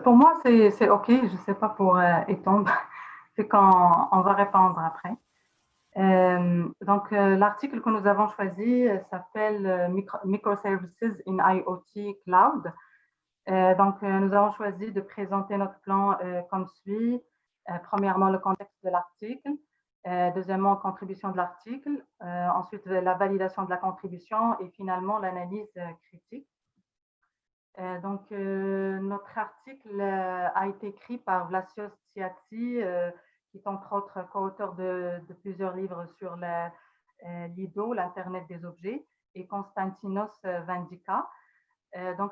Pour moi, c'est OK. Je ne sais pas pour Etombe. C'est quand on va répondre après. L'article que nous avons choisi s'appelle Microservices in IoT Cloud. Nous avons choisi de présenter notre plan comme suit. Premièrement, le contexte de l'article. Deuxièmement, contribution de l'article. Ensuite, la validation de la contribution et finalement, l'analyse critique. Notre article a été écrit par Vlasios Tsiatsi, qui est entre autres co-auteur de plusieurs livres sur l'IDO, l'Internet des objets, et Konstantinos Vandika.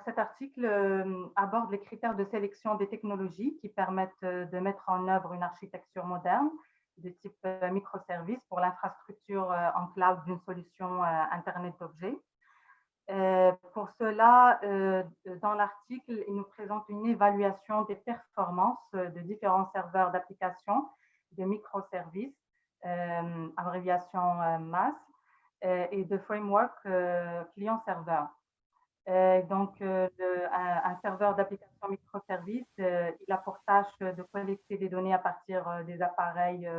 Cet article aborde les critères de sélection des technologies qui permettent de mettre en œuvre une architecture moderne de type microservice pour l'infrastructure en cloud d'une solution Internet d'objets. Pour cela, dans l'article, il nous présente une évaluation des performances de différents serveurs d'application de microservices, abréviation MAS, et de framework client-serveur. Un serveur d'application microservice, il a pour tâche de collecter des données à partir des appareils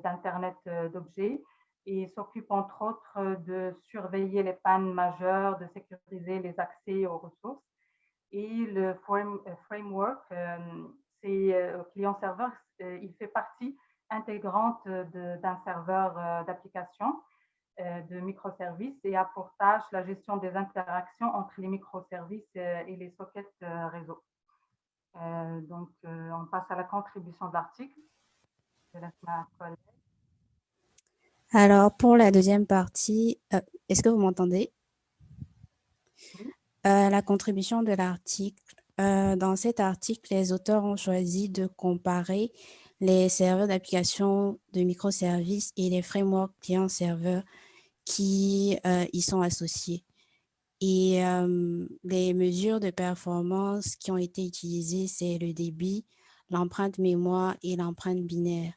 d'Internet d'objets et s'occupe entre autres de surveiller les pannes majeures, de sécuriser les accès aux ressources. Et le framework, c'est client-serveur, il fait partie intégrante d'un serveur d'application de microservices et a pour tâche la gestion des interactions entre les microservices et les sockets réseau. On passe à la contribution de l'article. Je laisse ma collègue. Alors, pour la deuxième partie, est-ce que vous m'entendez? La contribution de l'article. Dans cet article, les auteurs ont choisi de comparer les serveurs d'application de microservices et les frameworks client-serveur qui y sont associés. Et les mesures de performance qui ont été utilisées, c'est le débit, l'empreinte mémoire et l'empreinte binaire.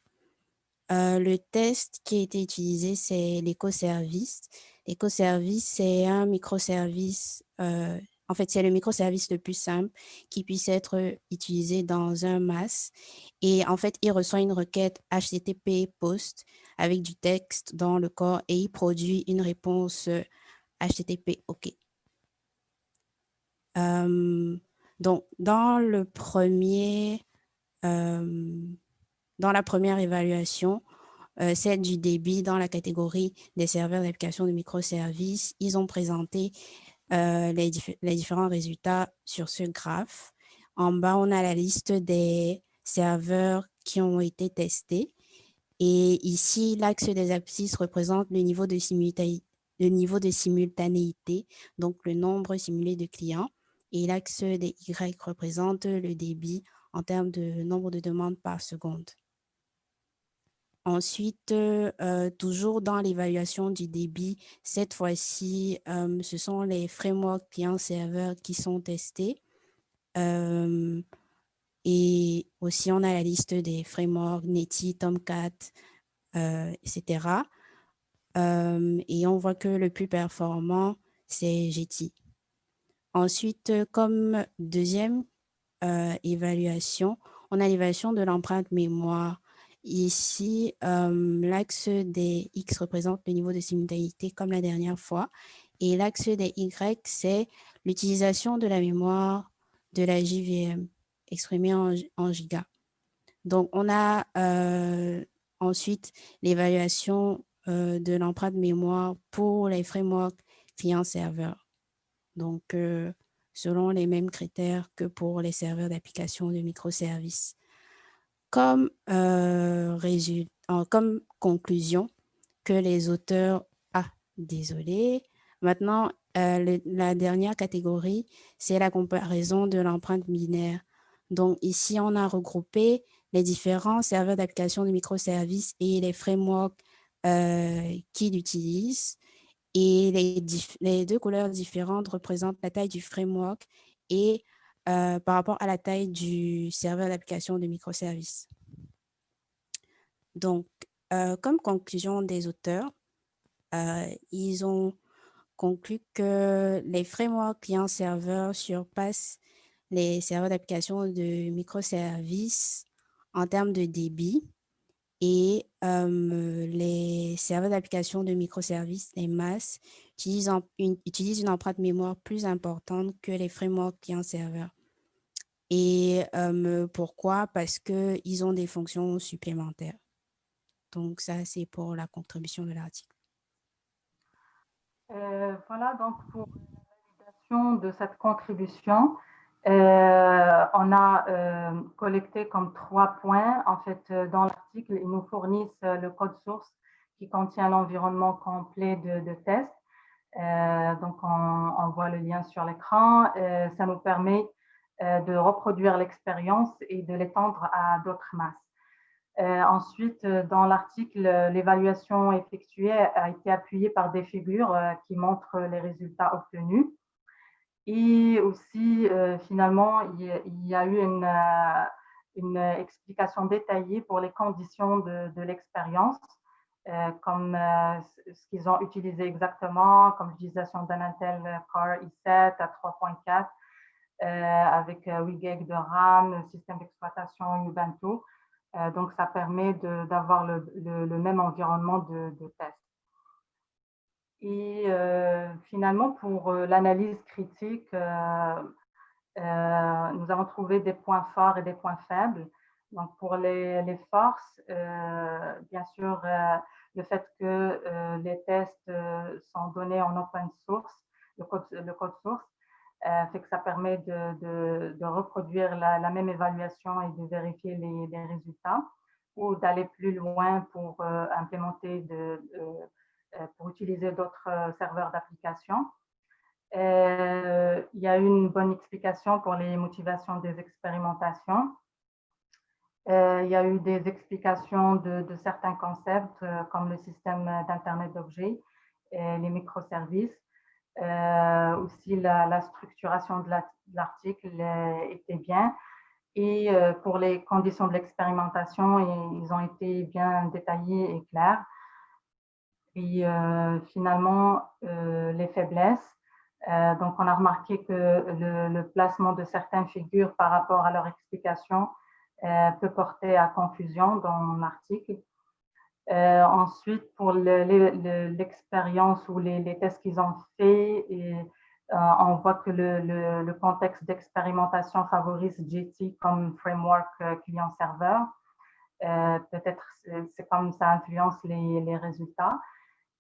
Le test qui a été utilisé, c'est l'écoservice. L'écoservice, c'est un microservice, en fait, c'est le microservice le plus simple qui puisse être utilisé dans un MAS. Et en fait, il reçoit une requête HTTP POST avec du texte dans le corps et il produit une réponse HTTP OK. Donc, dans la première évaluation, celle du débit dans la catégorie des serveurs d'application de microservices, ils ont présenté les différents résultats sur ce graphe. En bas, on a la liste des serveurs qui ont été testés. Et ici, l'axe des abscisses représente le niveau de simultanéité, donc le nombre simulé de clients. Et l'axe des Y représente le débit en termes de nombre de demandes par seconde. Ensuite, toujours dans l'évaluation du débit, cette fois-ci, ce sont les frameworks client-serveur qui sont testés. Et aussi, on a la liste des frameworks Netty, Tomcat, etc. Et on voit que le plus performant, c'est Jetty. Ensuite, comme deuxième évaluation, on a l'évaluation de l'empreinte mémoire. Ici, l'axe des X représente le niveau de simultanéité comme la dernière fois. Et l'axe des Y, c'est l'utilisation de la mémoire de la JVM exprimée en giga. Donc, on a ensuite l'évaluation de l'empreinte mémoire pour les frameworks client-serveur. Donc, selon les mêmes critères que pour les serveurs d'application de microservices. Comme, comme conclusion que les auteurs... Ah, désolé. Maintenant, la dernière catégorie, c'est la comparaison de l'empreinte binaire. Donc, ici, on a regroupé les différents serveurs d'application de microservices et les frameworks qu'ils utilisent. Et les deux couleurs différentes représentent la taille du framework et par rapport à la taille du serveur d'application de microservices. Donc, comme conclusion des auteurs, ils ont conclu que les frameworks client-serveur surpassent les serveurs d'application de microservices en termes de débit et les serveurs d'application de microservices, les MAS, utilisent une empreinte mémoire plus importante que les frameworks client-serveur. Et pourquoi? Parce qu'ils ont des fonctions supplémentaires. Donc, ça, c'est pour la contribution de l'article. Voilà, donc pour la validation de cette contribution, on a collecté comme 3 points. En fait, dans l'article, ils nous fournissent le code source qui contient l'environnement complet de test. Donc, on voit le lien sur l'écran. Ça nous permet de reproduire l'expérience et de l'étendre à d'autres masses. Ensuite, dans l'article, l'évaluation effectuée a été appuyée par des figures qui montrent les résultats obtenus. Et aussi, finalement, il y a eu une explication détaillée pour les conditions de l'expérience, comme ce qu'ils ont utilisé exactement, comme l'utilisation d'un Intel Core i7 à 3.4 avec 8 GB de RAM, système d'exploitation Ubuntu. Donc, ça permet d'avoir le même environnement de test. Et finalement, pour l'analyse critique, nous avons trouvé des points forts et des points faibles. Donc, pour les forces, bien sûr, le fait que les tests sont donnés en open source, le code source, fait que ça permet de reproduire la même évaluation et de vérifier les résultats ou d'aller plus loin pour implémenter, pour utiliser d'autres serveurs d'application. Il y a eu une bonne explication pour les motivations des expérimentations. Il y a eu des explications de certains concepts comme le système d'Internet d'objets et les microservices. Aussi, la structuration de l'article était bien. Et pour les conditions de l'expérimentation, ils ont été bien détaillés et clairs. Et finalement, les faiblesses. Donc, on a remarqué que le placement de certaines figures par rapport à leur explication peut porter à confusion dans l'article. Ensuite, pour l'expérience ou les tests qu'ils ont fait, on voit que le contexte d'expérimentation favorise JT comme framework client-serveur. Peut-être c'est comme ça influence les résultats.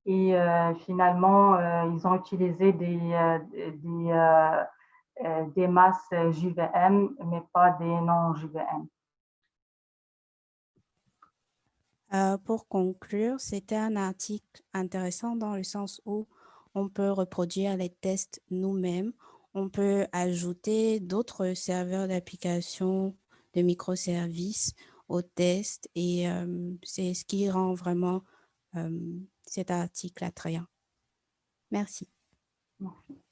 Et finalement, ils ont utilisé des masses JVM, mais pas des non-JVM. Pour conclure, c'était un article intéressant dans le sens où on peut reproduire les tests nous-mêmes, on peut ajouter d'autres serveurs d'application de microservices aux tests et c'est ce qui rend vraiment cet article attrayant. Merci. Merci.